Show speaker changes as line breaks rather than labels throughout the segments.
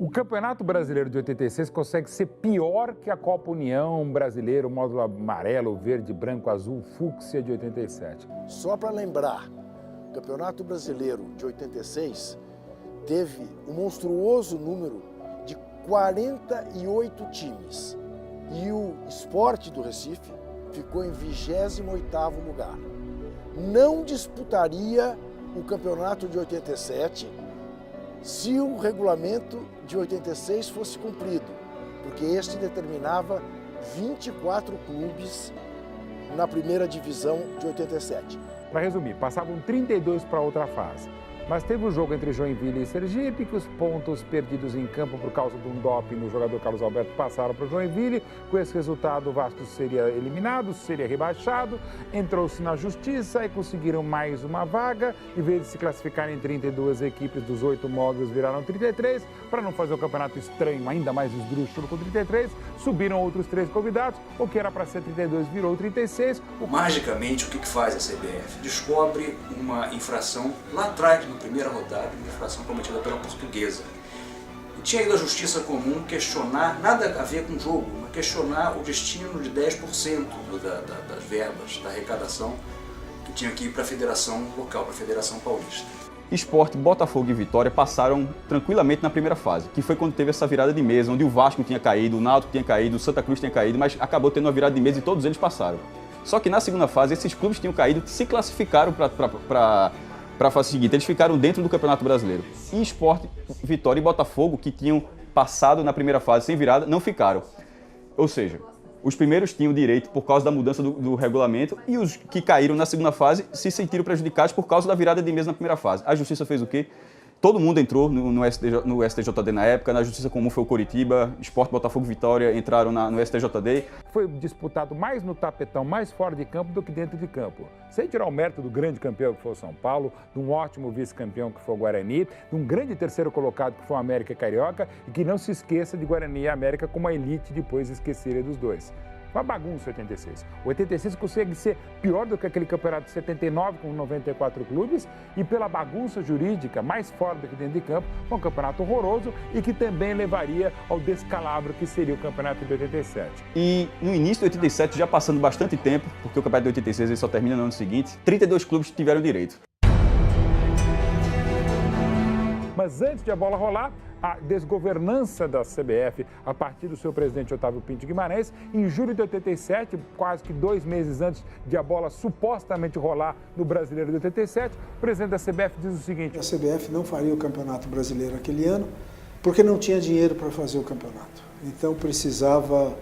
O Campeonato Brasileiro de 86 consegue ser pior que a Copa União Brasileira, o módulo amarelo, verde, branco, azul, fúcsia de 87.
Só para lembrar, o Campeonato Brasileiro de 86 teve um monstruoso número de 48 times. E o Sport do Recife ficou em 28º lugar. Não disputaria o Campeonato de 87 se o regulamento de 86 fosse cumprido, porque este determinava 24 clubes na primeira divisão de 87.
Para resumir, passavam 32 para outra fase. Mas teve o jogo entre Joinville e Sergipe, que os pontos perdidos em campo por causa de um doping no jogador Carlos Alberto passaram para o Joinville. Com esse resultado, o Vasco seria eliminado, seria rebaixado. Entrou-se na justiça e conseguiram mais uma vaga. Em vez de se classificarem em 32 equipes dos 8 módulos, viraram 33. Para não fazer um campeonato estranho, ainda mais esdrúxulo com 33, subiram outros 3 convidados. O que era para ser 32 virou 36.
Magicamente, o que faz a CBF? Descobre uma infração lá atrás, na primeira rodada, uma infração cometida pela Portuguesa. E tinha ido à Justiça Comum questionar, nada a ver com o jogo, mas questionar o destino de 10% das verbas, da arrecadação que tinha que ir para a federação local, para a Federação Paulista.
Sport, Botafogo e Vitória passaram tranquilamente na primeira fase, que foi quando teve essa virada de mesa, onde o Vasco tinha caído, o Náutico tinha caído, o Santa Cruz tinha caído, mas acabou tendo uma virada de mesa e todos eles passaram. Só que na segunda fase, esses clubes tinham caído, se classificaram para a fase seguinte, eles ficaram dentro do Campeonato Brasileiro. E Sport, Vitória e Botafogo, que tinham passado na primeira fase sem virada, não ficaram. Ou seja, os primeiros tinham direito por causa da mudança do regulamento e os que caíram na segunda fase se sentiram prejudicados por causa da virada de mesa na primeira fase. A Justiça fez o quê? Todo mundo entrou no STJD na época, na Justiça Comum foi o Coritiba, Sport, Botafogo e Vitória entraram no STJD.
Foi disputado mais no tapetão, mais fora de campo do que dentro de campo. Sem tirar o mérito do grande campeão que foi o São Paulo, de um ótimo vice-campeão que foi o Guarani, de um grande terceiro colocado que foi o América Carioca e que não se esqueça de Guarani e América como a elite depois esquecida dos dois. Uma bagunça 86. O 86 consegue ser pior do que aquele campeonato de 79 com 94 clubes e pela bagunça jurídica mais fora do que dentro de campo, um campeonato horroroso e que também levaria ao descalabro que seria o campeonato de 87.
E no início de 87, já passando bastante tempo, porque o campeonato de 86 ele só termina no ano seguinte, 32 clubes tiveram direito.
Mas antes de a bola rolar, a desgovernança da CBF, a partir do seu presidente Otávio Pinto Guimarães, em julho de 87, quase que 2 meses antes de a bola supostamente rolar no Brasileiro de 87, o presidente da CBF diz o seguinte:
a CBF não faria o Campeonato Brasileiro aquele ano porque não tinha dinheiro para fazer o campeonato. Então precisava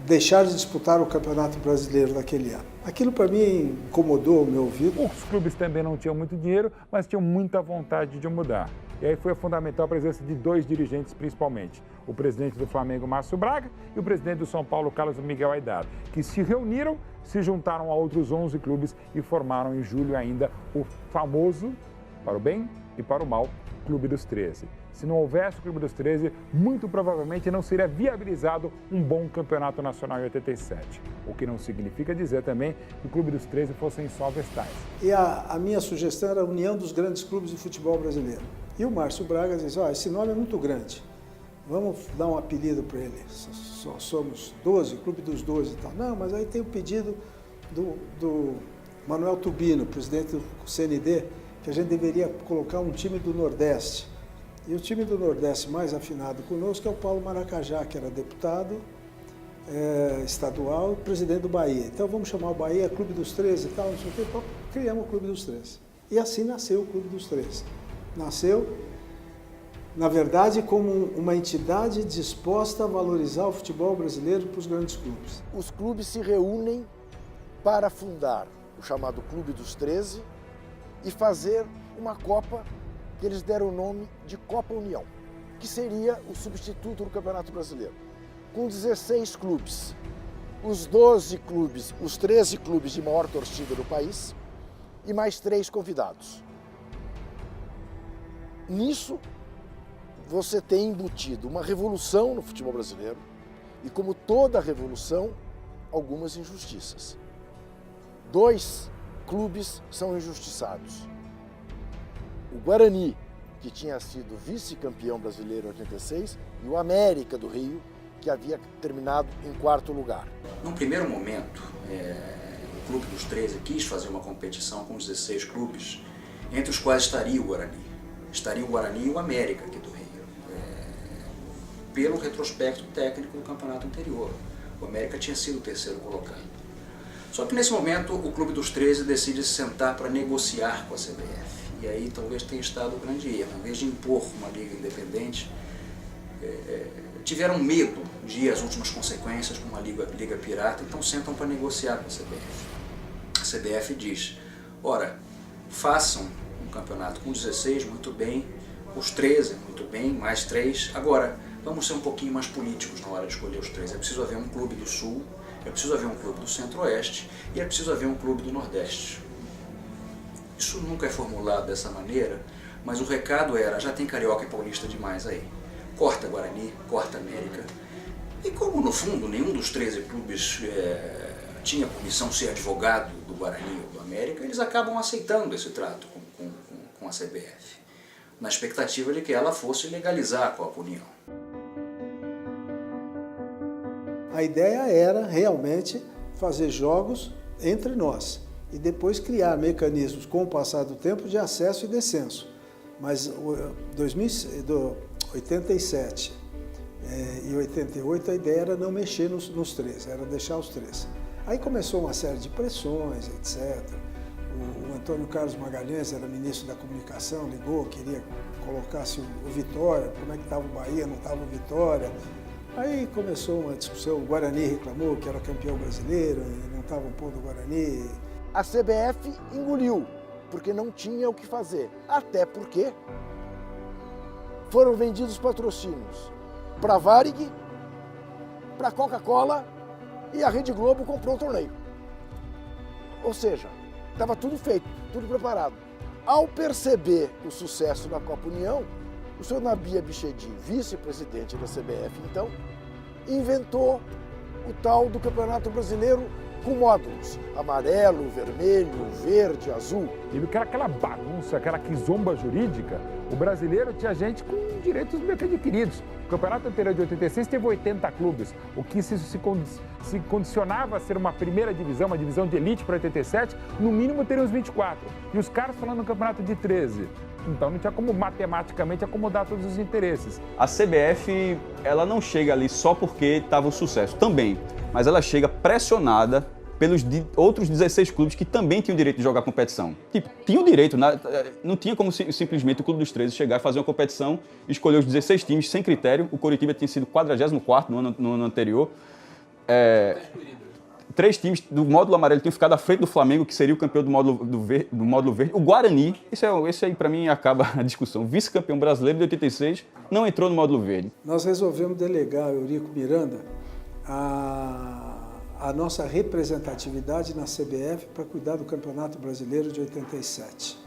deixar de disputar o Campeonato Brasileiro daquele ano. Aquilo para mim incomodou o meu ouvido.
Os clubes também não tinham muito dinheiro, mas tinham muita vontade de mudar. E aí foi fundamental a presença de 2 dirigentes principalmente, o presidente do Flamengo, Márcio Braga, e o presidente do São Paulo, Carlos Miguel Aidar, que se reuniram, se juntaram a outros 11 clubes e formaram em julho ainda o famoso, para o bem e para o mal, Clube dos 13. Se não houvesse o Clube dos 13, muito provavelmente não seria viabilizado um bom campeonato nacional em 87. O que não significa dizer também que o Clube dos 13 fossem só vestais.
E a minha sugestão era a união dos grandes clubes de futebol brasileiro. E o Márcio Braga disse, esse nome é muito grande, vamos dar um apelido para ele. Só somos 12, Clube dos 12 e tal. Não, mas aí tem o pedido do Manuel Tubino, presidente do CND, que a gente deveria colocar um time do Nordeste. E o time do Nordeste mais afinado conosco é o Paulo Maracajá, que era deputado estadual e presidente do Bahia. Então vamos chamar o Bahia Clube dos 13 e tal, não sei o quê, então criamos o Clube dos 13. E assim nasceu o Clube dos 13. Nasceu, na verdade, como uma entidade disposta a valorizar o futebol brasileiro para os grandes clubes.
Os clubes se reúnem para fundar o chamado Clube dos 13 e fazer uma Copa que eles deram o nome de Copa União, que seria o substituto do Campeonato Brasileiro. Com 16 clubes, os 12 clubes, os 13 clubes de maior torcida do país e mais 3 convidados. Nisso, você tem embutido uma revolução no futebol brasileiro e, como toda revolução, algumas injustiças. 2 clubes são injustiçados. O Guarani, que tinha sido vice-campeão brasileiro em 86, e o América do Rio, que havia terminado em 4º lugar.
Num primeiro momento, o Clube dos 13 quis fazer uma competição com 16 clubes, entre os quais estaria o Guarani. Estaria o Guarani e o América aqui do Rio, pelo retrospecto técnico do campeonato anterior. O América tinha sido o 3º colocado. Só que nesse momento o Clube dos 13 decide se sentar para negociar com a CBF. E aí talvez tenha estado o grande erro. Em vez de impor uma liga independente, tiveram medo de ir às últimas consequências com uma liga pirata, então sentam para negociar com a CBF. A CBF diz, ora, façam um campeonato com 16, muito bem, os 13, muito bem, mais 3. Agora, vamos ser um pouquinho mais políticos na hora de escolher os 3. É preciso haver um clube do Sul, é preciso haver um clube do Centro-Oeste e é preciso haver um clube do Nordeste. Isso nunca é formulado dessa maneira, mas o recado era, já tem Carioca e Paulista demais aí. Corta Guarani, corta América. E como no fundo nenhum dos 13 clubes tinha por missão ser advogado do Guarani ou do América, eles acabam aceitando esse trato com a CBF, na expectativa de que ela fosse legalizar a Copa União.
A ideia era realmente fazer jogos entre nós e depois criar mecanismos com o passar do tempo de acesso e descenso. Mas 87 e 88 a ideia era não mexer nos 13, era deixar os 13. Aí começou uma série de pressões, etc. O Antônio Carlos Magalhães era ministro da Comunicação, ligou, queria colocar-se o Vitória, como é que estava o Bahia, não estava o Vitória. Aí começou uma discussão, o Guarani reclamou que era campeão brasileiro, não estavam pondo o Guarani.
A CBF engoliu, porque não tinha o que fazer. Até porque foram vendidos patrocínios para a Varig, para a Coca-Cola e a Rede Globo comprou o torneio. Ou seja, estava tudo feito, tudo preparado. Ao perceber o sucesso da Copa União, o senhor Nabi Abichedi, vice-presidente da CBF, então, inventou o tal do Campeonato Brasileiro com módulos, amarelo, vermelho, verde, azul.
E do que era aquela bagunça, aquela quizomba jurídica, o brasileiro tinha gente com direitos meio que adquiridos. O campeonato anterior de 86 teve 80 clubes, o que se condicionava a ser uma primeira divisão, uma divisão de elite para 87, no mínimo teria uns 24. E os caras falando no campeonato de 13. Então não tinha como matematicamente acomodar todos os interesses.
A CBF, ela não chega ali só porque estava o sucesso, também. Mas ela chega pressionada pelos outros 16 clubes que também tinham o direito de jogar competição. Tipo, tinham o direito, não tinha como simplesmente o Clube dos 13 chegar e fazer uma competição, escolher os 16 times sem critério. O Coritiba tinha sido 44º no ano anterior. 3 times do módulo amarelo tinham ficado à frente do Flamengo, que seria o campeão do módulo verde. O Guarani, esse aí para mim acaba a discussão, vice-campeão brasileiro de 86, não entrou no módulo verde.
Nós resolvemos delegar ao Eurico Miranda a nossa representatividade na CBF para cuidar do Campeonato Brasileiro de 87.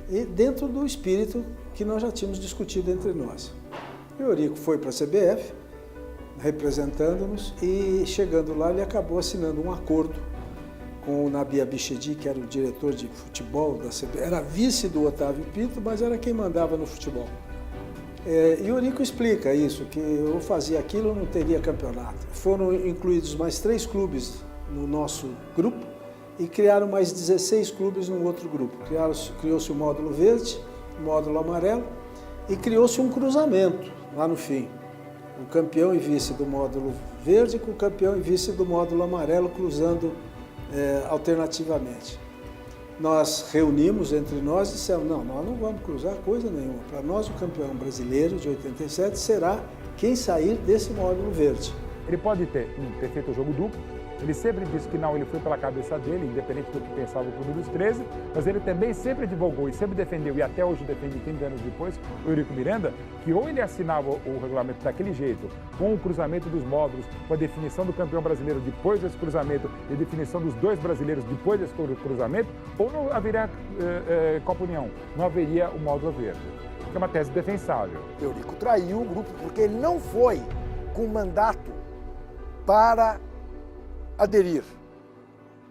E dentro do espírito que nós já tínhamos discutido entre nós. O Eurico foi para a CBF, representando-nos, e chegando lá ele acabou assinando um acordo com o Nabi Abichedi, que era o diretor de futebol da CBF, era vice do Otávio Pinto, mas era quem mandava no futebol. E o Eurico explica isso, que eu fazia aquilo, não teria campeonato. Foram incluídos mais 3 clubes no nosso grupo e criaram mais 16 clubes no outro grupo. Criou-se o módulo verde, o módulo amarelo e criou-se um cruzamento lá no fim. O campeão e vice do módulo verde com o campeão e vice do módulo amarelo cruzando alternativamente. Nós reunimos entre nós e dissemos, não, nós não vamos cruzar coisa nenhuma. Para nós, o campeão brasileiro de 87 será quem sair desse módulo verde.
Ele pode ter feito o jogo duplo, ele sempre disse que não, ele foi pela cabeça dele, independente do que pensava o Clube dos 13, mas ele também sempre divulgou e sempre defendeu, e até hoje defende 30 anos depois, o Eurico Miranda, que ou ele assinava o regulamento daquele jeito, com o cruzamento dos módulos, com a definição do campeão brasileiro depois desse cruzamento e a definição dos 2 brasileiros depois desse cruzamento, ou não haveria Copa União, não haveria o módulo verde, que é uma tese defensável.
Eurico traiu o grupo porque ele não foi com mandato para aderir.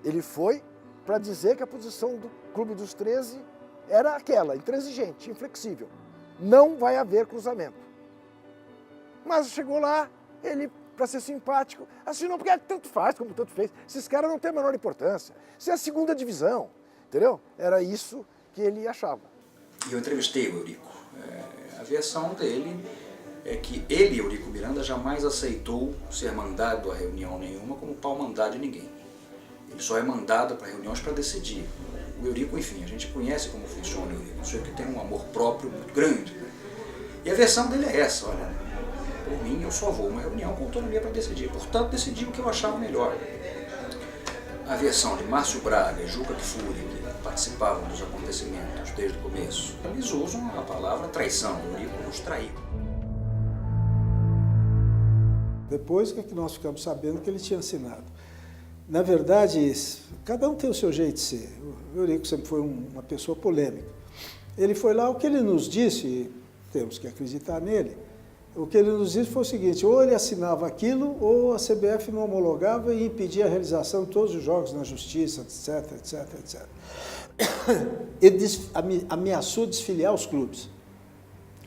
Ele foi para dizer que a posição do Clube dos 13 era aquela, intransigente, inflexível. não vai haver cruzamento. Mas chegou lá, ele, para ser simpático, assinou, porque tanto faz como tanto fez. Esses caras não têm a menor importância. Isso é a segunda divisão, entendeu? Era isso que ele achava.
E eu entrevistei o Eurico. A versão dele é que ele, Eurico Miranda, jamais aceitou ser mandado a reunião nenhuma como pau mandado de ninguém. Ele só é mandado para reuniões para decidir. O Eurico, enfim, a gente conhece como funciona o Eurico, um senhor que tem um amor próprio muito grande. Né? E a versão dele é essa, olha, por mim eu só vou a uma reunião com autonomia para decidir, portanto decidi o que eu achava melhor. A versão de Márcio Braga e Juca Kfouri, que participavam dos acontecimentos desde o começo, eles usam a palavra traição, o Eurico nos traiu.
Depois que nós ficamos sabendo que ele tinha assinado. Na verdade, cada um tem o seu jeito de ser. O Eurico sempre foi uma pessoa polêmica. Ele foi lá, o que ele nos disse, e temos que acreditar nele, o que ele nos disse foi o seguinte, ou ele assinava aquilo, ou a CBF não homologava e impedia a realização de todos os jogos na justiça, etc, etc, etc. Ele ameaçou desfiliar os clubes.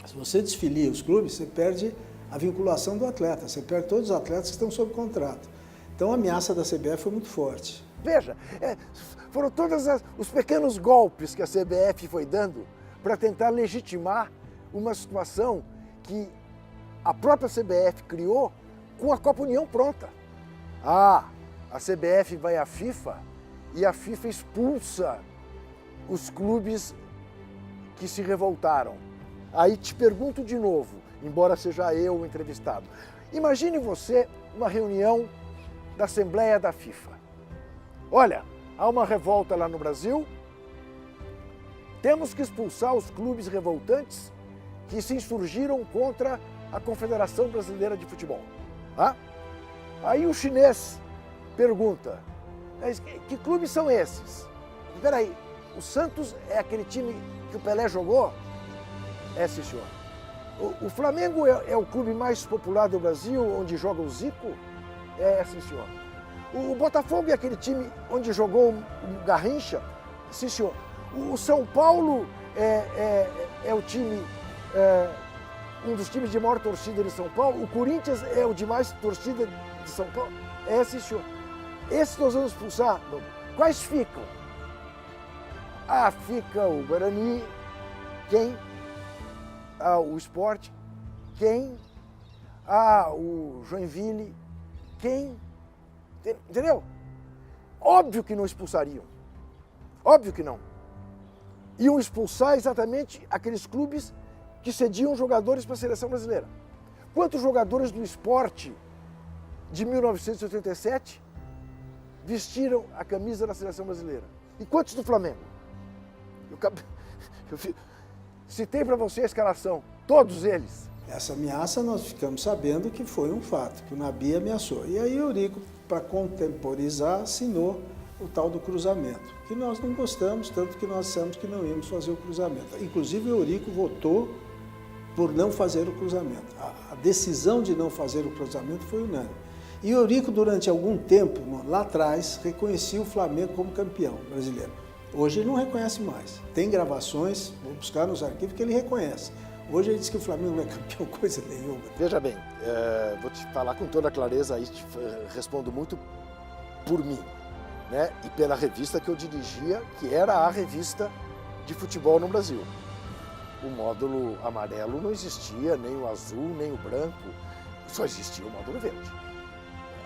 Se você desfilia os clubes, você perde a vinculação do atleta, você perde todos os atletas que estão sob contrato. Então a ameaça da CBF foi muito forte.
Veja, foram todos os pequenos golpes que a CBF foi dando para tentar legitimar uma situação que a própria CBF criou com a Copa União pronta. A CBF vai à FIFA e a FIFA expulsa os clubes que se revoltaram. Aí te pergunto de novo, embora seja eu o entrevistado, imagine você uma reunião da Assembleia da FIFA. Olha, há uma revolta lá no Brasil, temos que expulsar os clubes revoltantes que se insurgiram contra a Confederação Brasileira de Futebol. Aí o chinês pergunta, que clubes são esses? Espera aí, o Santos é aquele time que o Pelé jogou? É, sim, senhor. O Flamengo é o clube mais popular do Brasil, onde joga o Zico? É, sim, senhor. O Botafogo é aquele time onde jogou o Garrincha? Sim, senhor. O São Paulo é o time, um dos times de maior torcida de São Paulo? O Corinthians é o de mais torcida de São Paulo? É, sim, senhor. Esses nós vamos expulsar. Quais ficam? Fica o Guarani. Quem? O Sport. Quem? O Joinville. Quem? Entendeu? Óbvio que não expulsariam. Óbvio que não. Iam expulsar exatamente aqueles clubes que cediam jogadores para a seleção brasileira. Quantos jogadores do Sport de 1987 vestiram a camisa da seleção brasileira? E quantos do Flamengo? Eu citei para você a escalação, todos eles.
Essa ameaça nós ficamos sabendo que foi um fato, que o Nabi ameaçou. E aí o Eurico, para contemporizar, assinou o tal do cruzamento, que nós não gostamos, tanto que nós dissemos que não íamos fazer o cruzamento. Inclusive o Eurico votou por não fazer o cruzamento. A decisão de não fazer o cruzamento foi unânime. E o Eurico, durante algum tempo, lá atrás, reconhecia o Flamengo como campeão brasileiro. Hoje ele não reconhece mais. Tem gravações, vou buscar nos arquivos, que ele reconhece. Hoje ele diz que o Flamengo não é campeão coisa nenhuma.
Veja bem, vou te falar com toda clareza, aí respondo muito por mim, né? E pela revista que eu dirigia, que era a revista de futebol no Brasil. O módulo amarelo não existia, nem o azul, nem o branco, só existia o módulo verde.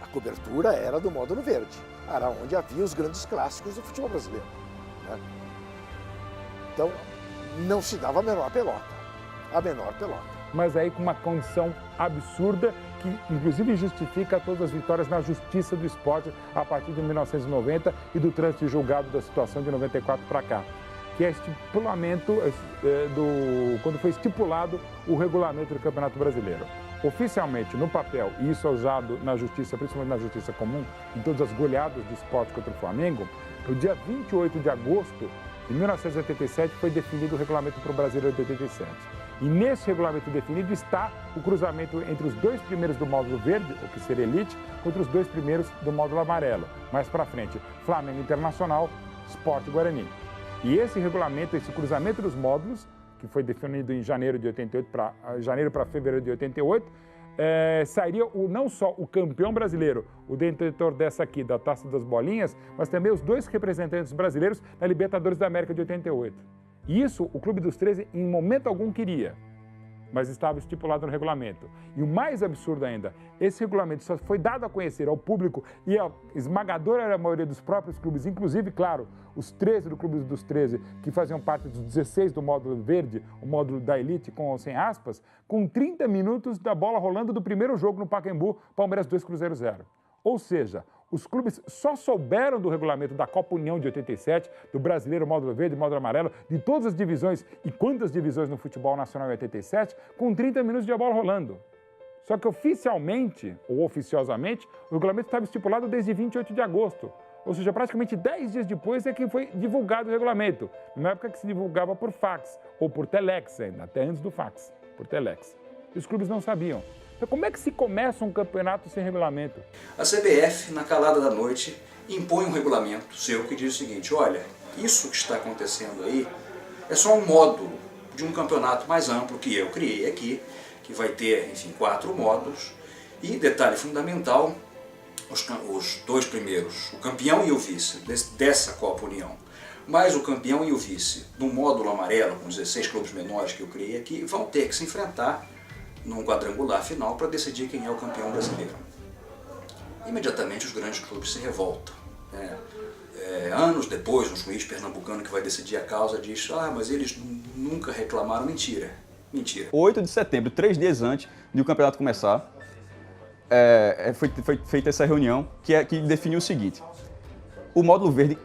A cobertura era do módulo verde, era onde havia os grandes clássicos do futebol brasileiro, né? Então, não se dava a menor pelota.
Mas aí com uma condição absurda que inclusive justifica todas as vitórias na justiça do esporte a partir de 1990 e do trânsito julgado da situação de 94 para cá, que é estipulamento quando foi estipulado o regulamento do Campeonato Brasileiro. Oficialmente, no papel, e isso é usado na justiça, principalmente na justiça comum, em todas as goleadas do esporte contra o Flamengo, no dia 28 de agosto de 1987 foi definido o regulamento para o Brasileiro de 87. E nesse regulamento definido está o cruzamento entre os dois primeiros do módulo verde, o que seria elite, contra os dois primeiros do módulo amarelo. Mais para frente, Flamengo Internacional, Sport e Guarani. E esse regulamento, esse cruzamento dos módulos, que foi definido em janeiro de 88 janeiro para fevereiro de 88, sairia não só o campeão brasileiro, o detentor dessa aqui, da Taça das Bolinhas, mas também os 2 representantes brasileiros da Libertadores da América de 88. E isso o Clube dos 13 em momento algum queria, mas estava estipulado no regulamento. E o mais absurdo ainda, esse regulamento só foi dado a conhecer ao público e a esmagadora maioria dos próprios clubes, inclusive, claro, os 13 do Clube dos 13, que faziam parte dos 16 do módulo verde, o módulo da elite com 100 aspas, com 30 minutos da bola rolando do primeiro jogo no Pacaembu, Palmeiras 2, Cruzeiro 0. Ou seja, os clubes só souberam do regulamento da Copa União de 87, do Brasileiro Módulo Verde, Módulo Amarelo, de todas as divisões e quantas divisões no futebol nacional em 87, com 30 minutos de bola rolando. Só que oficialmente, ou oficiosamente, o regulamento estava estipulado desde 28 de agosto. Ou seja, praticamente 10 dias depois é que foi divulgado o regulamento. Na época que se divulgava por fax, ou por telex ainda, até antes do fax, por telex. E os clubes não sabiam. Então, como é que se começa um campeonato sem regulamento?
A CBF, na calada da noite, impõe um regulamento seu que diz o seguinte: olha, isso que está acontecendo aí é só um módulo de um campeonato mais amplo que eu criei aqui, que vai ter, enfim, 4 módulos. E, detalhe fundamental, os 2 primeiros, o campeão e o vice dessa Copa União, mais o campeão e o vice do módulo amarelo, com 16 clubes menores que eu criei aqui, vão ter que se enfrentar num quadrangular final para decidir quem é o campeão brasileiro. Imediatamente os grandes clubes se revoltam. Anos depois, um juiz pernambucano que vai decidir a causa diz: mas eles nunca reclamaram. Mentira.
8 de setembro, 3 dias antes de o campeonato começar, foi feita essa reunião que definiu o seguinte: o módulo verde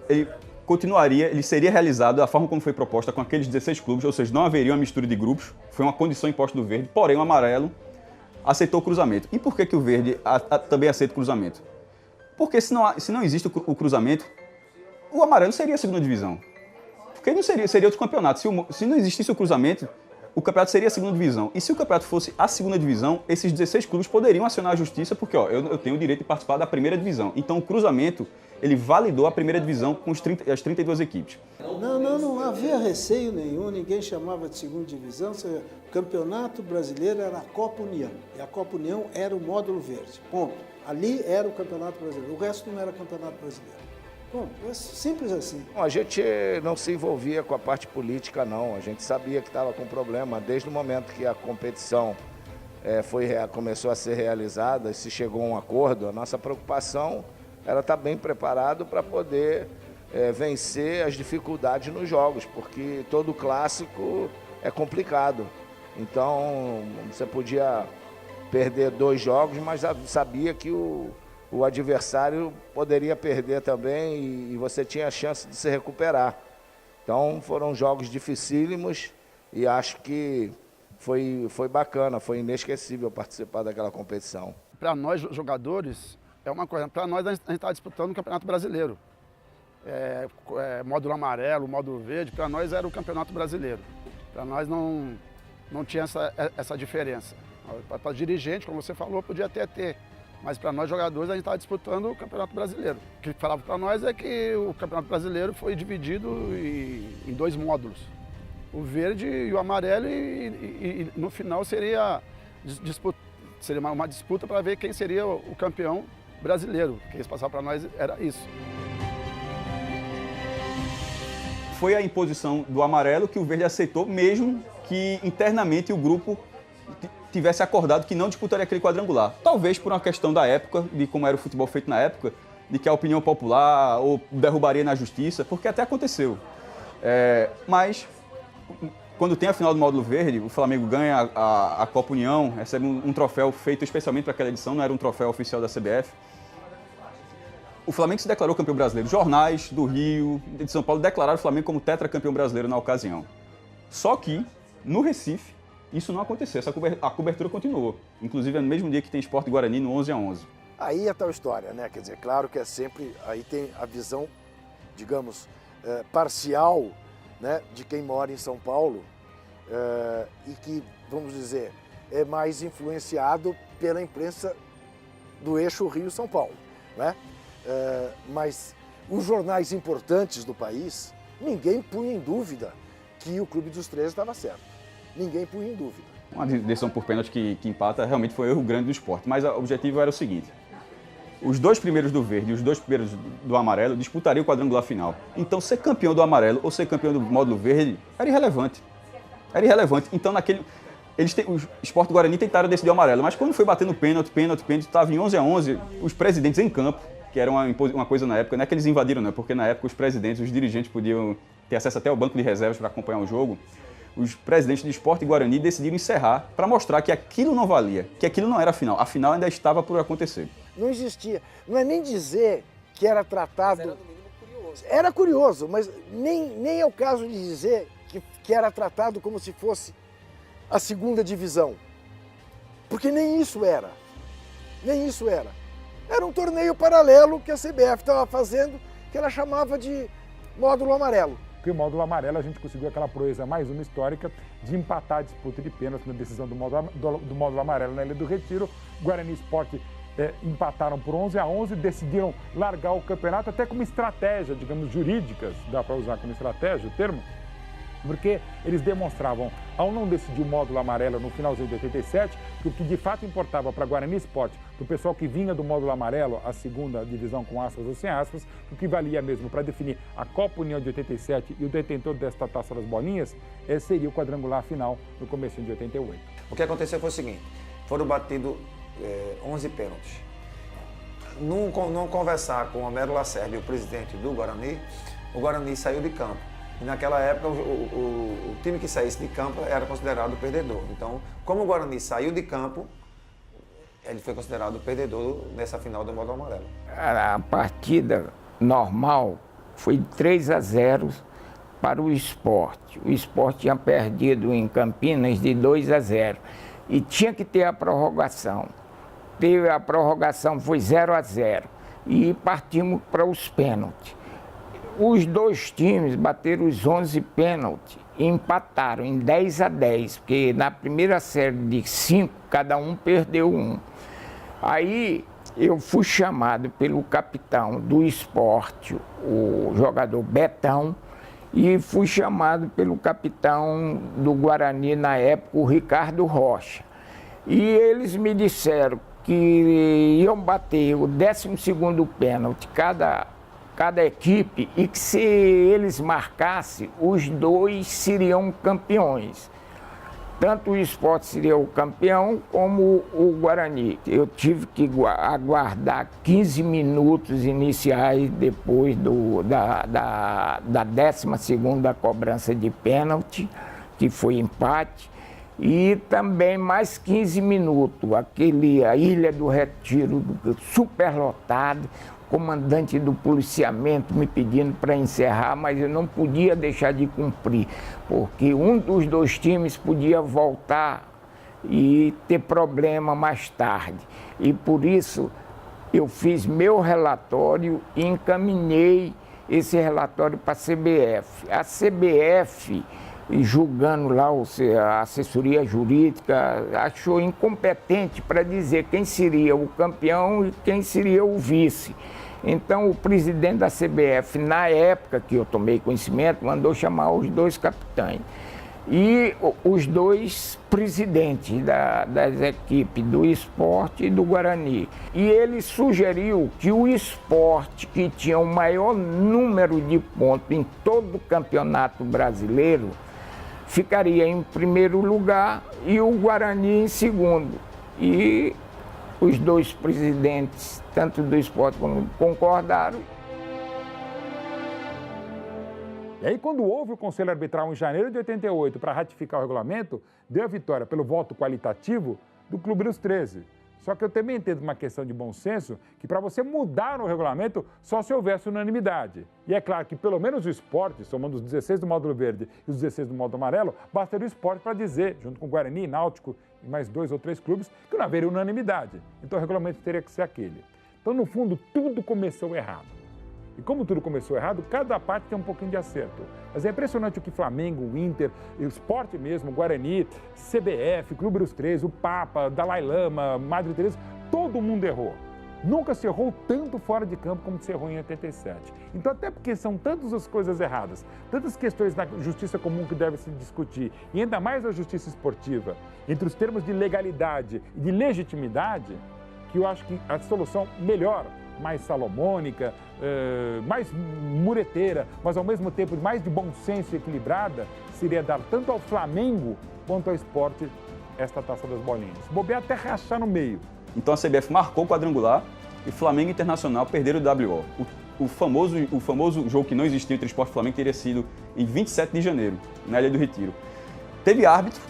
ele seria realizado da forma como foi proposta com aqueles 16 clubes, ou seja, não haveria uma mistura de grupos, foi uma condição imposta do verde, porém o amarelo aceitou o cruzamento. E por que o verde também aceita o cruzamento? Porque se não existe o cruzamento, o amarelo seria a segunda divisão. Porque não seria outro campeonato. Se não existisse o cruzamento, o campeonato seria a segunda divisão. E se o campeonato fosse a segunda divisão, esses 16 clubes poderiam acionar a justiça, porque eu tenho o direito de participar da primeira divisão. Então o cruzamento, ele validou a primeira divisão com as 32 equipes.
Não havia receio nenhum, ninguém chamava de segunda divisão. O Campeonato Brasileiro era a Copa União, e a Copa União era o módulo verde, ponto. Ali era o Campeonato Brasileiro, o resto não era Campeonato Brasileiro. Bom, é simples assim.
A gente não se envolvia com a parte política, não. A gente sabia que estava com problema. Desde o momento que a competição começou a ser realizada e se chegou a um acordo, a nossa preocupação era estar bem preparado para poder vencer as dificuldades nos jogos, porque todo clássico é complicado. Então, você podia perder 2 jogos, mas sabia que o adversário poderia perder também e você tinha a chance de se recuperar. Então foram jogos dificílimos e acho que foi bacana, foi inesquecível participar daquela competição.
Para nós jogadores é uma coisa, para nós a gente está disputando o Campeonato Brasileiro. Módulo amarelo, módulo verde, para nós era o Campeonato Brasileiro. Para nós não tinha essa diferença. Para dirigente, como você falou, podia até ter. Mas para nós jogadores a gente estava disputando o Campeonato Brasileiro. O que falava para nós é que o Campeonato Brasileiro foi dividido em 2 módulos. O verde e o amarelo e no final seria uma disputa para ver quem seria o campeão brasileiro. O que eles passavam para nós era isso.
Foi a imposição do amarelo que o verde aceitou, mesmo que internamente o grupo tivesse acordado que não disputaria aquele quadrangular. Talvez por uma questão da época, de como era o futebol feito na época, de que a opinião popular ou derrubaria na justiça, porque até aconteceu. Mas, quando tem a final do módulo verde, o Flamengo ganha a Copa União, recebe um troféu feito especialmente para aquela edição, não era um troféu oficial da CBF. O Flamengo se declarou campeão brasileiro. Jornais do Rio, de São Paulo, declararam o Flamengo como tetracampeão brasileiro na ocasião. Só que, no Recife, isso não aconteceu, a cobertura continuou. Inclusive, é no mesmo dia que tem Sport e Guarani, no 11-11.
Aí é tal história, né? Quer dizer, claro que é sempre... Aí tem a visão, digamos, parcial, né, de quem mora em São Paulo e que, vamos dizer, é mais influenciado pela imprensa do eixo Rio-São Paulo, né? Mas os jornais importantes do país, ninguém punha em dúvida que o Clube dos 13 estava certo. ninguém punha em dúvida.
Uma decisão por pênalti que empata realmente foi um erro grande do Sport, mas o objetivo era o seguinte: os 2 primeiros do verde e os 2 primeiros do amarelo disputariam o quadrangular final. Então, ser campeão do amarelo ou ser campeão do módulo verde era irrelevante. Era irrelevante. Então, o Sport e o Guarani tentaram decidir o amarelo, mas quando foi batendo pênalti, estava em 11-11, os presidentes em campo, que era uma coisa na época, não é que eles invadiram, não, porque na época os presidentes, os dirigentes podiam ter acesso até ao banco de reservas para acompanhar o jogo. Os presidentes do Sport e Guarani decidiram encerrar para mostrar que aquilo não valia, que aquilo não era a final. A final ainda estava por acontecer.
Não existia. Não é nem dizer que era tratado...
Era no mínimo curioso.
Era curioso, mas nem é o caso de dizer que era tratado como se fosse a segunda divisão. Porque nem isso era. Nem isso era. Era um torneio paralelo que a CBF estava fazendo, que ela chamava de módulo amarelo.
Porque o módulo amarelo a gente conseguiu aquela proeza mais uma histórica de empatar a disputa de pênalti na decisão do módulo amarelo na Ilha do Retiro. Guarani e Sport empataram por 11-11, decidiram largar o campeonato até como estratégia, digamos, jurídicas, dá para usar como estratégia o termo, porque eles demonstravam, ao não decidir o módulo amarelo no finalzinho de 87, que o que de fato importava para Guarani Sport, para o pessoal que vinha do módulo amarelo, a segunda divisão com aspas ou sem aspas, o que valia mesmo para definir a Copa União de 87 e o detentor desta Taça das Bolinhas, seria o quadrangular final no começo de 88.
O que aconteceu foi o seguinte, foram batidos 11 pênaltis. Não conversar com o Homero Lacerda, o presidente do Guarani, o Guarani saiu de campo. E naquela época, o time que saísse de campo era considerado perdedor. Então, como o Guarani saiu de campo, ele foi considerado perdedor nessa final do módulo amarelo.
A partida normal foi 3-0 para o Sport. O Sport tinha perdido em Campinas de 2-0 e tinha que ter a prorrogação. Teve a prorrogação, foi 0-0 e partimos para os pênaltis. Os 2 times bateram os 11 pênaltis e empataram em 10-10, porque na primeira série de 5, cada um perdeu 1. Aí eu fui chamado pelo capitão do Sport, o jogador Betão, e fui chamado pelo capitão do Guarani na época, o Ricardo Rocha. E eles me disseram que iam bater o 12º pênalti cada equipe e que se eles marcassem, os 2 seriam campeões. Tanto o Sport seria o campeão como o Guarani. Eu tive que aguardar 15 minutos iniciais depois da 12ª cobrança de pênalti, que foi empate, e também mais 15 minutos, a Ilha do Retiro superlotado, comandante do policiamento me pedindo para encerrar, mas eu não podia deixar de cumprir, porque um dos 2 times podia voltar e ter problema mais tarde. E por isso eu fiz meu relatório e encaminhei esse relatório para a CBF. A CBF, julgando lá a assessoria jurídica, achou incompetente para dizer quem seria o campeão e quem seria o vice. Então, o presidente da CBF, na época que eu tomei conhecimento, mandou chamar os 2 capitães e os 2 presidentes das equipes do Sport e do Guarani. E ele sugeriu que o Sport, que tinha o maior número de pontos em todo o campeonato brasileiro, ficaria em primeiro lugar e o Guarani em segundo. E os 2 presidentes, tanto do Sport como concordaram.
E aí, quando houve o Conselho Arbitral em janeiro de 88 para ratificar o regulamento, deu a vitória pelo voto qualitativo do Clube dos 13. Só que eu também entendo uma questão de bom senso, que para você mudar o regulamento, só se houvesse unanimidade. E é claro que pelo menos o Sport, somando os 16 do módulo verde e os 16 do módulo amarelo, bastaria o Sport para dizer, junto com o Guarani, Náutico e mais 2 ou 3 clubes, que não haveria unanimidade. Então o regulamento teria que ser aquele. Então, no fundo, tudo começou errado. E como tudo começou errado, cada parte tem um pouquinho de acerto. Mas é impressionante o que Flamengo, o Inter, o Sport mesmo, o Guarani, CBF, Clube dos 13, o Papa, Dalai Lama, Madre Teresa, todo mundo errou. Nunca se errou tanto fora de campo como se errou em 87. Então, até porque são tantas as coisas erradas, tantas questões na justiça comum que devem se discutir, e ainda mais a justiça esportiva, entre os termos de legalidade e de legitimidade, que eu acho que a solução melhor, mais salomônica, mais mureteira, mas ao mesmo tempo mais de bom senso e equilibrada, seria dar tanto ao Flamengo quanto ao Sport esta taça das bolinhas. Bobear até rachar no meio.
Então a CBF marcou o quadrangular e Flamengo e Internacional perderam o WO. O famoso jogo que não existiu entre Sport e Flamengo teria sido em 27 de janeiro, na Ilha do Retiro. Teve árbitro,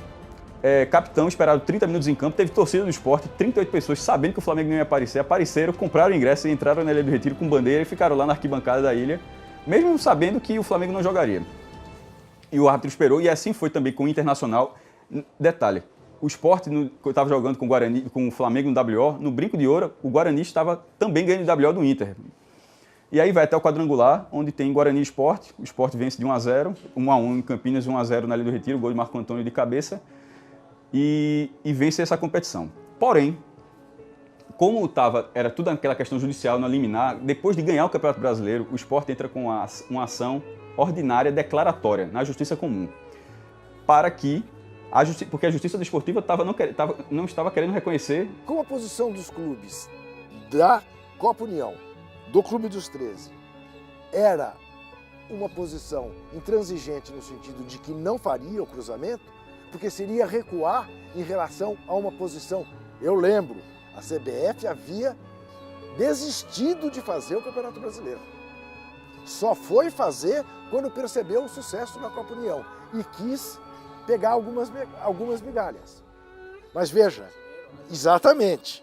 capitão, esperado 30 minutos em campo, teve torcida do Sport, 38 pessoas sabendo que o Flamengo não ia aparecer, apareceram, compraram o ingresso e entraram na Ilha do Retiro com bandeira e ficaram lá na arquibancada da ilha, mesmo sabendo que o Flamengo não jogaria. E o árbitro esperou, e assim foi também com o Internacional. Detalhe, o Sport estava jogando com o Guarani, com o Flamengo no WO, no brinco de ouro, o Guarani estava também ganhando o WO do Inter. E aí vai até o quadrangular, onde tem Guarani e Sport. O Sport vence de 1-0, 1-1 em Campinas, 1-0 na Ilha do Retiro, gol de Marco Antônio de cabeça, e vence essa competição. Porém, como era tudo aquela questão judicial na liminar, depois de ganhar o Campeonato Brasileiro, o Sport entra com uma ação ordinária declaratória na Justiça Comum, para que porque a Justiça Desportiva não estava querendo reconhecer.
Como a posição dos clubes da Copa União, do Clube dos 13, era uma posição intransigente no sentido de que não faria o cruzamento, porque seria recuar em relação a uma posição. Eu lembro, a CBF havia desistido de fazer o Campeonato Brasileiro. Só foi fazer quando percebeu o sucesso na Copa União e quis pegar algumas migalhas. Mas veja, exatamente,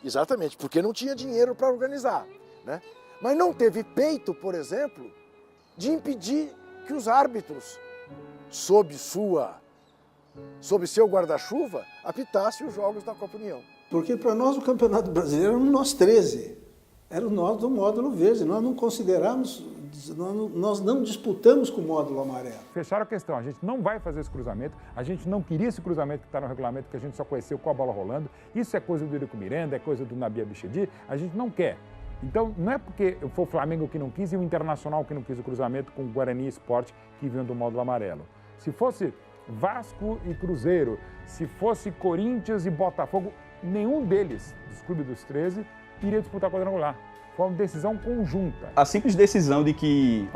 porque não tinha dinheiro para organizar, né? Mas não teve peito, por exemplo, de impedir que os árbitros, sob seu guarda-chuva, apitassem os jogos da Copa União.
Porque para nós o Campeonato Brasileiro era nós 13, era o nós do módulo verde, nós não consideramos, nós não disputamos com o módulo amarelo.
Fecharam a questão, a gente não vai fazer esse cruzamento, a gente não queria esse cruzamento que está no regulamento, que a gente só conheceu com a bola rolando, isso é coisa do Eurico Miranda, é coisa do Nabi Abichedi, a gente não quer. Então, não é porque foi o Flamengo que não quis e o Internacional que não quis o cruzamento com o Guarani e Sport, que vinham do módulo amarelo. Se fosse Vasco e Cruzeiro, se fosse Corinthians e Botafogo, nenhum deles, dos clubes dos 13, iria disputar o quadrangular. Foi uma decisão conjunta.
A simples decisão de que,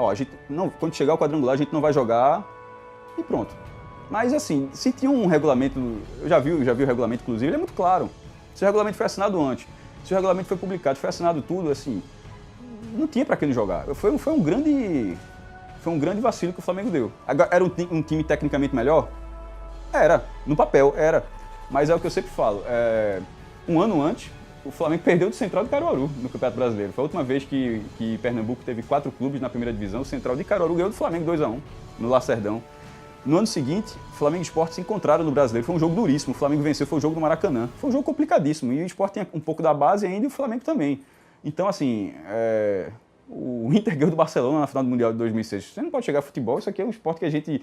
quando chegar o quadrangular, a gente não vai jogar e pronto. Mas assim, se tinha um regulamento, eu já vi o regulamento, inclusive, ele é muito claro. Se o regulamento foi assinado antes, se o regulamento foi publicado, foi assinado tudo, assim, não tinha para que não jogar. Foi um grande vacilo que o Flamengo deu. Agora, era um time tecnicamente melhor? Era, no papel, era. Mas é o que eu sempre falo, um ano antes, o Flamengo perdeu do Central de Caruaru no Campeonato Brasileiro. Foi a última vez que Pernambuco teve 4 clubes na primeira divisão. O Central de Caruaru ganhou do Flamengo 2-1 no Lacerdão. No ano seguinte, Flamengo e Sport se encontraram no Brasileiro. Foi um jogo duríssimo. O Flamengo venceu, foi o jogo do Maracanã. Foi um jogo complicadíssimo. E o Sport tinha um pouco da base ainda e o Flamengo também. Então, assim, o Inter ganhou do Barcelona na final do Mundial de 2006. Você não pode chegar a futebol, isso aqui é um esporte que a gente...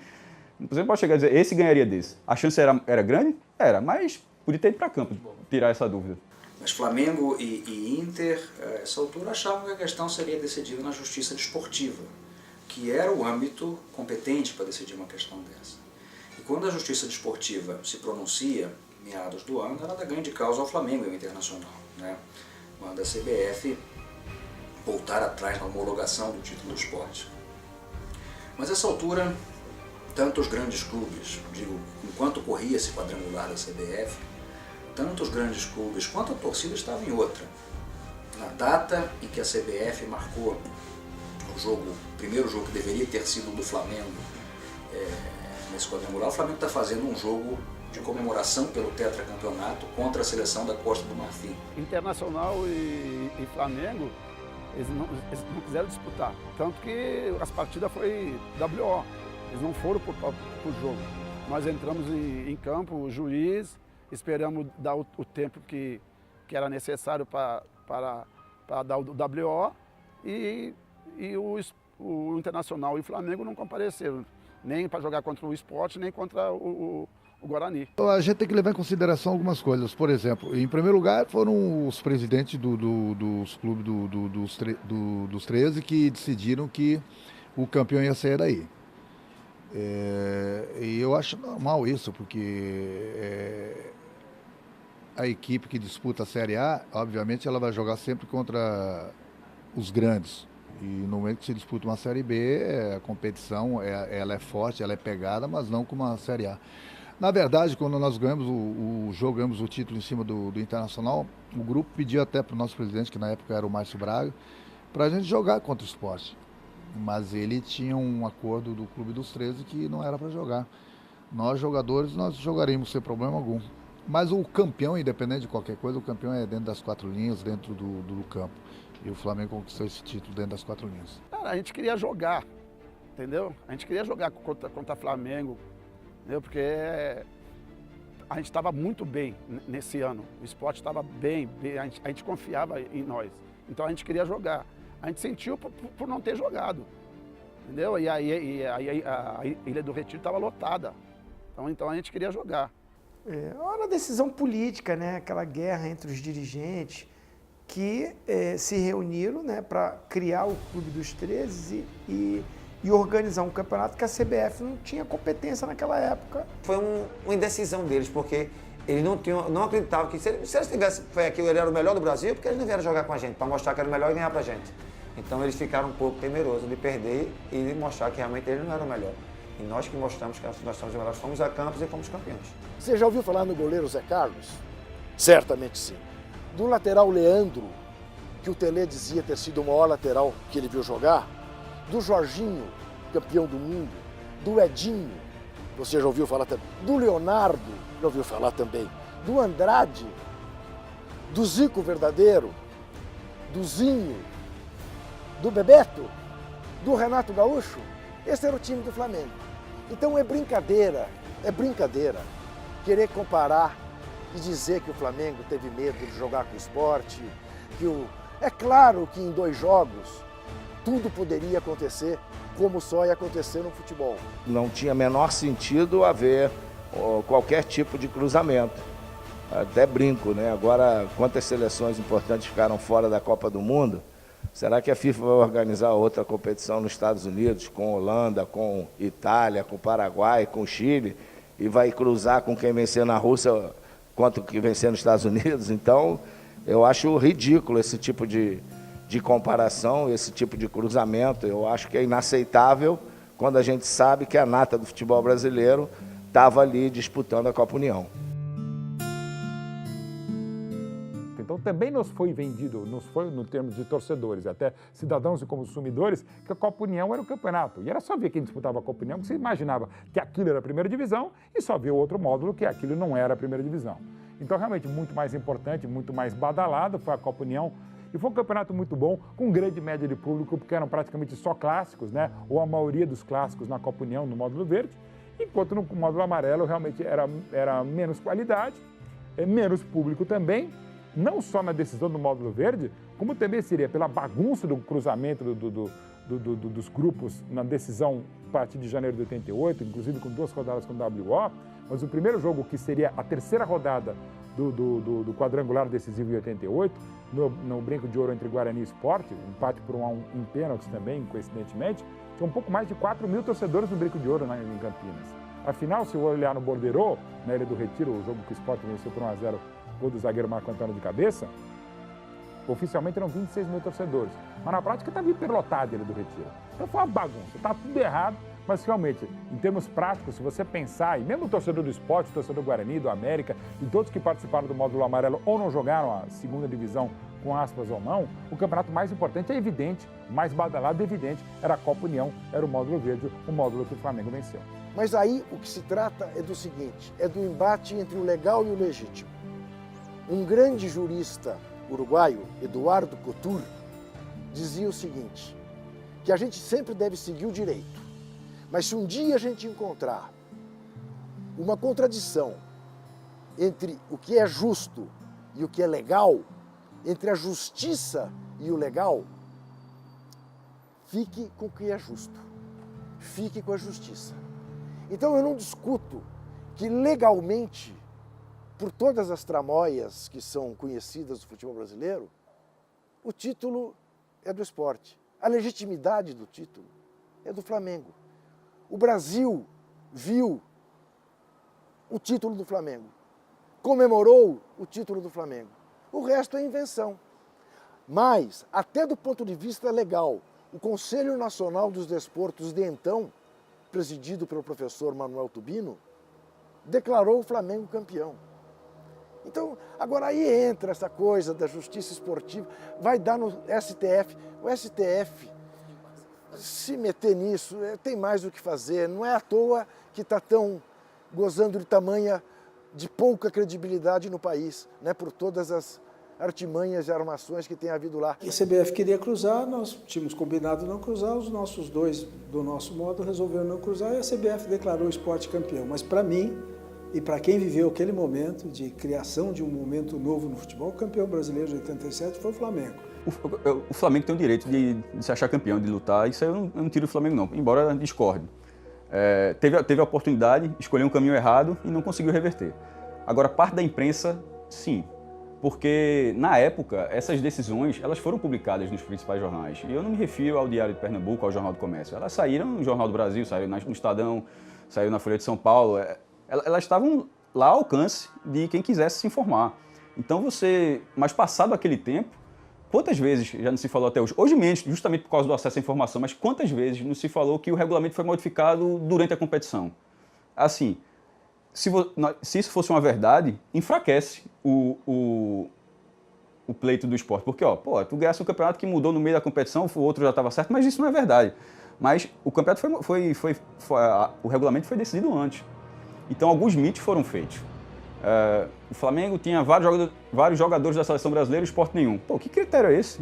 Você não pode chegar a dizer, esse ganharia desse. A chance era grande? Era, mas podia ter ido para campo, tirar essa dúvida.
Mas Flamengo e Inter, a essa altura, achavam que a questão seria decidida na justiça desportiva, que era o âmbito competente para decidir uma questão dessa. E quando a justiça desportiva se pronuncia, meados do ano, ela dá ganho de causa ao Flamengo e ao Internacional, né? Manda a CBF voltar atrás na homologação do título do esporte. Mas a essa altura, tanto os grandes clubes, enquanto corria esse quadrangular da CBF, tanto os grandes clubes quanto a torcida estavam em outra. Na data em que a CBF marcou o primeiro jogo que deveria ter sido do Flamengo nesse quadrangular, o Flamengo está fazendo um jogo de comemoração pelo tetracampeonato contra a seleção da Costa do Marfim.
Internacional e Flamengo, eles não quiseram disputar, tanto que as partidas foi WO, eles não foram para o jogo. Nós entramos em campo, o juiz, esperamos dar o tempo que era necessário para dar o WO e o Internacional e o Flamengo não compareceram, nem para jogar contra o Sport, nem contra o o Guarani.
A gente tem que levar em consideração algumas coisas. Por exemplo, em primeiro lugar, foram os presidentes dos clubes dos 13 que decidiram que o campeão ia sair daí. E eu acho normal isso, porque a equipe que disputa a Série A, obviamente, ela vai jogar sempre contra os grandes. E no momento que se disputa uma Série B, a competição ela é forte, ela é pegada, mas não como uma Série A. Na verdade, quando nós jogamos o título em cima do Internacional, o grupo pediu até para o nosso presidente, que na época era o Márcio Braga, para a gente jogar contra o Sport. Mas ele tinha um acordo do Clube dos 13 que não era para jogar. Nós, jogadores, nós jogaríamos sem problema algum. Mas o campeão, independente de qualquer coisa, o campeão é dentro das 4 linhas, dentro do campo. E o Flamengo conquistou esse título dentro das 4 linhas.
Cara, a gente queria jogar, entendeu? A gente queria jogar contra Flamengo, entendeu? Porque a gente estava muito bem nesse ano. O Sport estava bem, a gente confiava em nós. Então a gente queria jogar. A gente sentiu por não ter jogado, entendeu? E aí a Ilha do Retiro estava lotada. Então a gente queria jogar.
Era uma decisão política, né? Aquela guerra entre os dirigentes que se reuniram, né, para criar o Clube dos 13 e organizar um campeonato que a CBF não tinha competência naquela época.
Foi uma indecisão deles, porque eles não acreditavam que se eles tivessem fé que ele era o melhor do Brasil, porque eles não vieram jogar com a gente, para mostrar que era o melhor e ganhar pra gente. Então eles ficaram um pouco temerosos de perder e de mostrar que realmente eles não eram o melhor. E nós que mostramos que nós somos os melhores, fomos a campos e fomos campeões.
Você já ouviu falar no goleiro Zé Carlos? Certamente sim. Do lateral Leandro, que o Tele dizia ter sido o maior lateral que ele viu jogar. Do Jorginho, campeão do mundo. Do Edinho, você já ouviu falar também. Do Leonardo, já ouviu falar também. Do Andrade. Do Zico Verdadeiro. Do Zinho. Do Bebeto. Do Renato Gaúcho. Esse era o time do Flamengo. Então é brincadeira querer comparar e dizer que o Flamengo teve medo de jogar com o Sport. É claro que em 2 jogos tudo poderia acontecer como só ia acontecer no futebol.
Não tinha menor sentido haver qualquer tipo de cruzamento. Até brinco, né? Agora, quantas seleções importantes ficaram fora da Copa do Mundo? Será que a FIFA vai organizar outra competição nos Estados Unidos, com Holanda, com Itália, com Paraguai, com Chile, e vai cruzar com quem vencer na Rússia quanto que vencer nos Estados Unidos? Então, eu acho ridículo esse tipo de comparação, esse tipo de cruzamento. Eu acho que é inaceitável quando a gente sabe que a nata do futebol brasileiro estava ali disputando a Copa União.
Então também nos foi vendido, no termo de torcedores, até cidadãos e consumidores, que a Copa União era o campeonato. E era só ver quem disputava a Copa União, que você imaginava que aquilo era a primeira divisão e só ver o outro módulo que aquilo não era a primeira divisão. Então realmente muito mais importante, muito mais badalado foi a Copa União. E foi um campeonato muito bom, com grande média de público, porque eram praticamente só clássicos, né? Ou a maioria dos clássicos na Copa União, no módulo verde, enquanto no módulo amarelo realmente era menos qualidade, menos público também, não só na decisão do módulo verde, como também seria pela bagunça do cruzamento dos grupos na decisão a partir de janeiro de 88, inclusive com 2 rodadas com o WO, mas o primeiro jogo, que seria a terceira rodada do quadrangular decisivo em 88, no Brinco de Ouro entre Guarani e Sport, empate por 1-1 em pênaltis também, coincidentemente, tinha um pouco mais de 4 mil torcedores no Brinco de Ouro em Campinas. Afinal, se eu olhar no Bordeiro, na Ilha do Retiro, o jogo que o Sport venceu por 1-0, gol do zagueiro Marco Antônio de cabeça, oficialmente eram 26 mil torcedores, mas na prática estava hiperlotada a Ilha do Retiro. Então foi uma bagunça, está tudo errado, mas realmente, em termos práticos, se você pensar, e mesmo o torcedor do Sport, o torcedor do Guarani, do América, e todos que participaram do módulo amarelo ou não jogaram a segunda divisão, com aspas ou não, o campeonato mais importante é evidente, mais badalado evidente, era a Copa União, era o módulo verde, o módulo que o Flamengo venceu.
Mas aí o que se trata é do seguinte, é do embate entre o legal e o legítimo. Um grande jurista uruguaio, Eduardo Couture, dizia o seguinte, que a gente sempre deve seguir o direito, mas se um dia a gente encontrar uma contradição entre o que é justo e o que é legal, entre a justiça e o legal, fique com o que é justo, fique com a justiça. Então eu não discuto que legalmente, por todas as tramóias que são conhecidas do futebol brasileiro, o título é do Sport. A legitimidade do título é do Flamengo. O Brasil viu o título do Flamengo, comemorou o título do Flamengo. O resto é invenção. Mas, até do ponto de vista legal, o Conselho Nacional dos Desportos de então, presidido pelo professor Manuel Tubino, declarou o Flamengo campeão. Então, agora aí entra essa coisa da justiça esportiva, vai dar no STF. O STF, se meter nisso, tem mais o que fazer. Não é à toa que está tão gozando de pouca credibilidade no país, né, por todas as artimanhas e armações que tem havido lá.
E a CBF queria cruzar, nós tínhamos combinado não cruzar, os nossos dois, do nosso modo, resolveram não cruzar e a CBF declarou o Sport campeão. Mas para mim, e para quem viveu aquele momento de criação de um momento novo no futebol, o campeão brasileiro de 87 foi o Flamengo.
O Flamengo tem o direito de se achar campeão, de lutar, isso aí eu não tiro o Flamengo não, embora discorde. Teve a oportunidade, escolheu um caminho errado e não conseguiu reverter. Agora, parte da imprensa, sim. Porque, na época, essas decisões elas foram publicadas nos principais jornais. E eu não me refiro ao Diário de Pernambuco, ao Jornal do Comércio. Elas saíram no Jornal do Brasil, saíram no Estadão, saíram na Folha de São Paulo. Elas estavam lá ao alcance de quem quisesse se informar. Então mas passado aquele tempo, quantas vezes já não se falou até hoje? Hoje menos, justamente por causa do acesso à informação, mas quantas vezes não se falou que o regulamento foi modificado durante a competição? Assim, se isso fosse uma verdade, enfraquece o pleito do esporte. Porque, tu ganhasse um campeonato que mudou no meio da competição, o outro já estava certo, mas isso não é verdade. Mas o campeonato o regulamento foi decidido antes. Então, alguns mitos foram feitos. O Flamengo tinha vários jogadores da seleção brasileira e o Sport nenhum. Que critério é esse?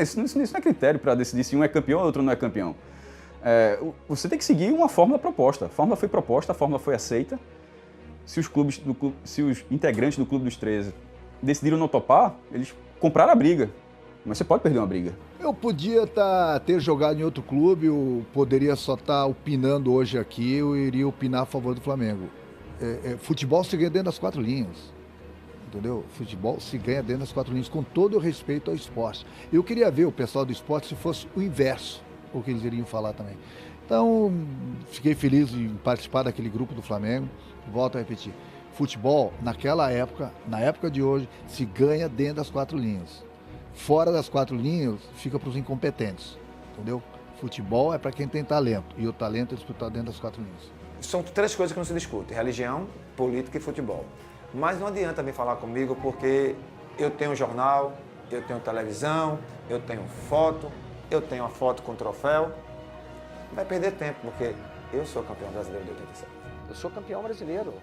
Isso não é critério para decidir se um é campeão ou outro não é campeão. Você tem que seguir uma fórmula proposta. A fórmula foi proposta, a fórmula foi aceita. Se os integrantes do Clube dos 13 decidiram não topar, eles compraram a briga. Mas você pode perder uma briga.
Eu podia ter jogado em outro clube, eu poderia só estar opinando hoje aqui, eu iria opinar a favor do Flamengo. Futebol se ganha dentro das 4 linhas, entendeu? Futebol se ganha dentro das 4 linhas, com todo o respeito ao esporte. Eu queria ver o pessoal do esporte se fosse o inverso, o que eles iriam falar também. Então, fiquei feliz em participar daquele grupo do Flamengo. Volto a repetir, futebol, naquela época, na época de hoje, se ganha dentro das 4 linhas. Fora das 4 linhas, fica para os incompetentes, entendeu? Futebol é para quem tem talento, e o talento é disputado dentro das 4 linhas.
São 3 coisas que não se discute, religião, política e futebol. Mas não adianta vir falar comigo porque eu tenho jornal, eu tenho televisão, eu tenho foto, eu tenho a foto com troféu. Vai perder tempo, porque eu sou campeão brasileiro de 87.
Eu sou campeão brasileiro.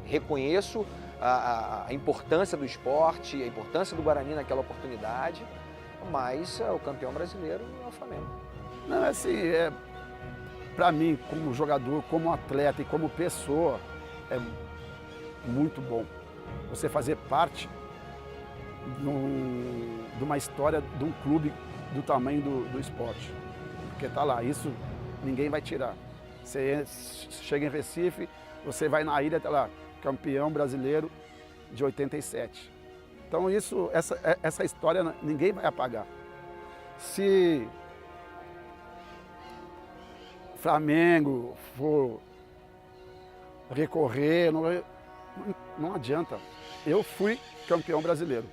Reconheço a importância do esporte, a importância do Guarani naquela oportunidade, mas o campeão brasileiro é o Flamengo.
Não, assim, para mim, como jogador, como atleta e como pessoa, é muito bom você fazer parte de uma história de um clube do tamanho do esporte. Porque tá lá, isso ninguém vai tirar. Você chega em Recife, você vai na ilha, tá lá, campeão brasileiro de 87. Então essa história ninguém vai apagar. Se Flamengo for recorrer, não adianta. Eu fui campeão brasileiro.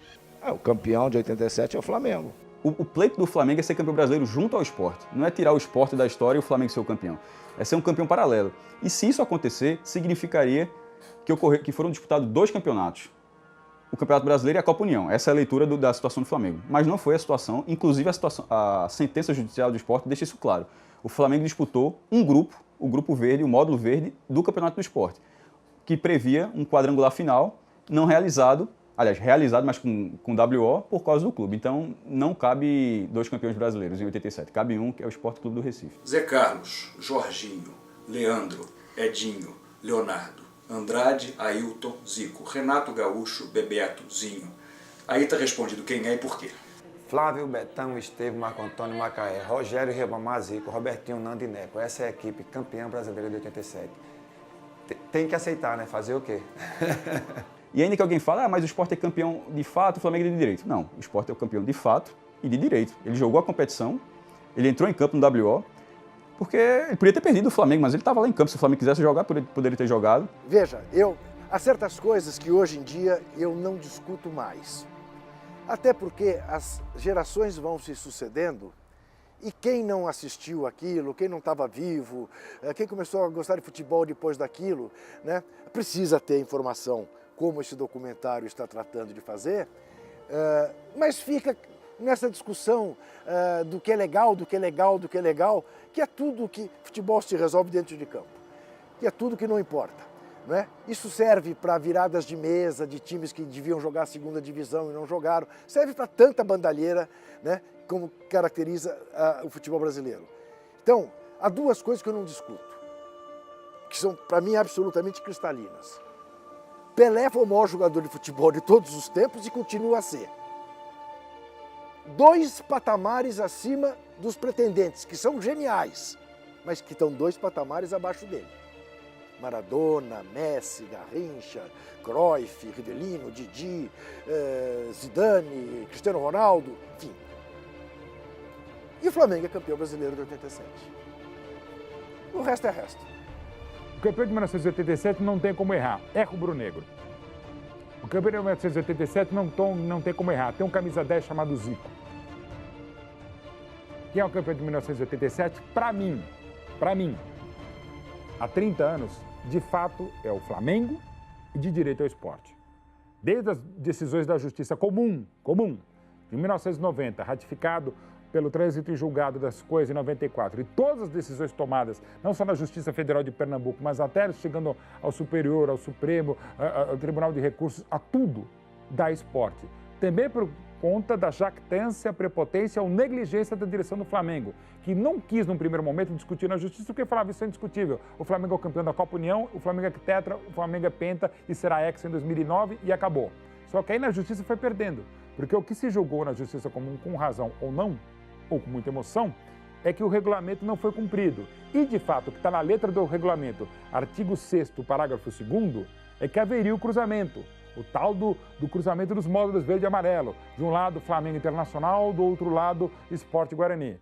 O campeão de 87 é o Flamengo.
O pleito do Flamengo é ser campeão brasileiro junto ao esporte. Não é tirar o esporte da história e o Flamengo ser o campeão. É ser um campeão paralelo. E se isso acontecer, significaria que foram disputados 2 campeonatos. O Campeonato Brasileiro e a Copa União. Essa é a leitura da situação do Flamengo. Mas não foi a situação. Inclusive, a sentença judicial do esporte deixa isso claro. O Flamengo disputou um grupo, o Grupo Verde, o Módulo Verde, do Campeonato do Esporte, que previa um quadrangular final não realizado, aliás, realizado, mas com WO, por causa do clube. Então, não cabe 2 campeões brasileiros em 87. Cabe um, que é o Esporte Clube do Recife.
Zé Carlos, Jorginho, Leandro, Edinho, Leonardo, Andrade, Ailton, Zico, Renato Gaúcho, Bebeto, Zinho. Aí está respondido quem é e por quê.
Flávio, Betão, Estevam, Marco Antônio, Macaé, Rogério, Ribamar, Zico, Robertinho, Nando e Neco. Essa é a equipe campeã brasileira de 87. Tem que aceitar, né? Fazer o quê?
E ainda que alguém fale, mas o Sport é campeão de fato, o Flamengo é de direito. Não, o Sport é o campeão de fato e de direito. Ele jogou a competição, ele entrou em campo no WO, porque ele podia ter perdido o Flamengo, mas ele estava lá em campo. Se o Flamengo quisesse jogar, poderia ter jogado.
Veja, há certas coisas que hoje em dia eu não discuto mais. Até porque as gerações vão se sucedendo e quem não assistiu aquilo, quem não estava vivo, quem começou a gostar de futebol depois daquilo, né, precisa ter informação, como esse documentário está tratando de fazer, mas fica nessa discussão do que é legal, do que é legal, do que é legal, que é tudo que futebol se resolve dentro de campo, que é tudo que não importa. Não é? Isso serve para viradas de mesa de times que deviam jogar a segunda divisão e não jogaram, serve para tanta bandalheira, né, como caracteriza o futebol brasileiro. Então, há duas coisas que eu não discuto, que são para mim absolutamente cristalinas. Pelé foi o maior jogador de futebol de todos os tempos e continua a ser. 2 patamares acima dos pretendentes, que são geniais, mas que estão 2 patamares abaixo dele. Maradona, Messi, Garrincha, Cruyff, Rivelino, Didi, Zidane, Cristiano Ronaldo, enfim. E o Flamengo é campeão brasileiro de 87. O resto é resto.
O campeão de 1987 não tem como errar, é rubro-negro. O campeão de 1987 não tem como errar, tem um camisa 10 chamado Zico. Quem é o campeão de 1987? Para mim, há 30 anos, de fato, é o Flamengo e de direito ao esporte. Desde as decisões da Justiça comum, de 1990, ratificado pelo trânsito em julgado das coisas em 94, e todas as decisões tomadas, não só na Justiça Federal de Pernambuco, mas até chegando ao Superior, ao Supremo, ao Tribunal de Recursos, a tudo da esporte. Também por conta da jactância, prepotência ou negligência da direção do Flamengo, que não quis, num primeiro momento, discutir na Justiça, porque falava isso é indiscutível. O Flamengo é o campeão da Copa União, o Flamengo é tetra, o Flamengo é penta e será hexa em 2009 e acabou. Só que aí na Justiça foi perdendo, porque o que se julgou na Justiça comum, com razão ou não, ou com muita emoção, é que o regulamento não foi cumprido. E, de fato, o que está na letra do regulamento, artigo 6º, parágrafo 2º, é que haveria o cruzamento. O tal do cruzamento dos módulos verde e amarelo. De um lado, Flamengo Internacional, do outro lado, Sport Guarani.